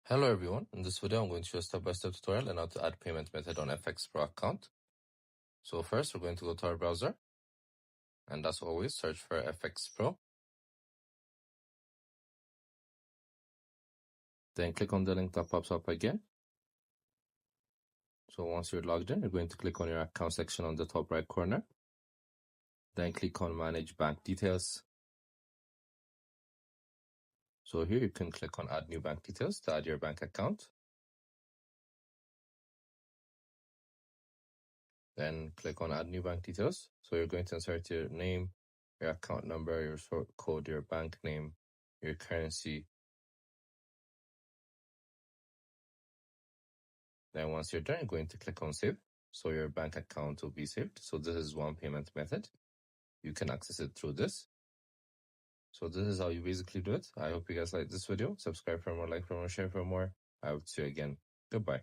Hello everyone, in this video I'm going to show a step-by-step tutorial on how to add payment method on FxPro account. So first we're going to go to our browser, and as always search for FxPro. Then click on the link that pops up again. So once you're logged in, you're going to click on your account section on the top right corner. Then click on manage bank details. So here you can click on add new bank details to add your bank account. Then click on add new bank details. So you're going to insert your name, your account number, your sort code, your bank name, your currency. Then once you're done, you're going to click on save. So your bank account will be saved. So this is one payment method. You can access it through this. So this is how you basically do it. I hope you guys like this video. Subscribe for more, like for more, share for more. I hope to see you again. Goodbye.